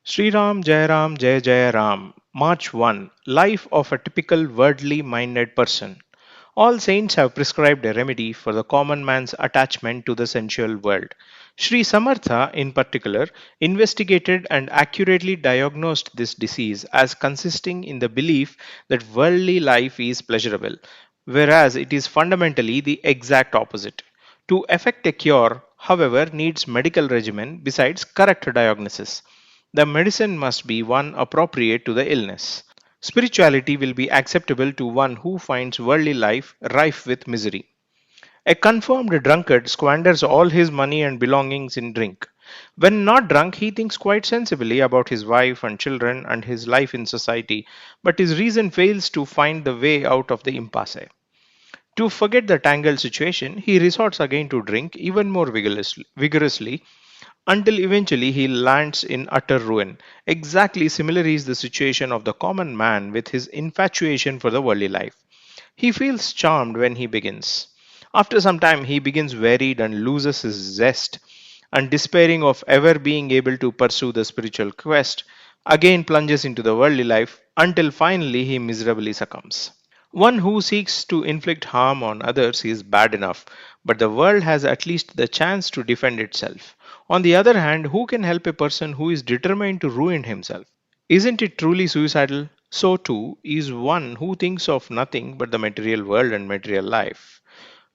Sriram, Jayaram, Jaya Jayaram. March 1. Life of a typical worldly minded person. All saints have prescribed a remedy for the common man's attachment to the sensual world. Sri Samartha, in particular, investigated and accurately diagnosed this disease as consisting in the belief that worldly life is pleasurable, whereas it is fundamentally the exact opposite. To effect a cure, however, needs medical regimen besides correct diagnosis. The medicine must be one appropriate to the illness. Spirituality will be acceptable to one who finds worldly life rife with misery. A confirmed drunkard squanders all his money and belongings in drink. When not drunk, he thinks quite sensibly about his wife and children and his life in society, but his reason fails to find the way out of the impasse. To forget the tangled situation, he resorts again to drink even more vigorously until eventually he lands in utter ruin. Exactly similar is the situation of the common man with his infatuation for the worldly life. He feels charmed when he begins. After some time, he begins wearied and loses his zest, and despairing of ever being able to pursue the spiritual quest, again plunges into the worldly life until finally he miserably succumbs. One who seeks to inflict harm on others is bad enough, but the world has at least the chance to defend itself. On the other hand, who can help a person who is determined to ruin himself? Isn't it truly suicidal? So too is one who thinks of nothing but the material world and material life.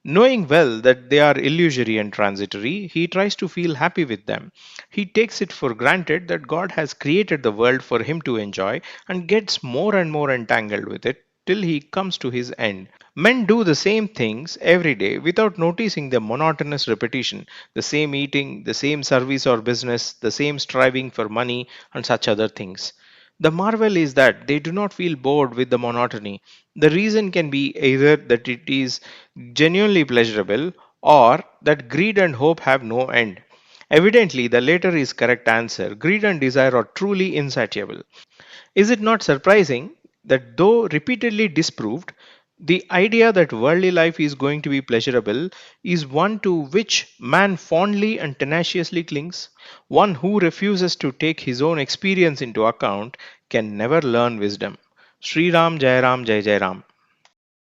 Knowing well that they are illusory and transitory, he tries to feel happy with them. He takes it for granted that God has created the world for him to enjoy and gets more and more entangled with it till he comes to his end. Men do the same things every day without noticing the monotonous repetition, the same eating, the same service or business, the same striving for money, and such other things. The marvel is that they do not feel bored with the monotony. The reason can be either that it is genuinely pleasurable or that greed and hope have no end. Evidently, the latter is correct answer. Greed and desire are truly insatiable. Is it not surprising that though repeatedly disproved, the idea that worldly life is going to be pleasurable is one to which man fondly and tenaciously clings? One who refuses to take his own experience into account can never learn wisdom. Sriram, Jayaram, Jai Jai Ram.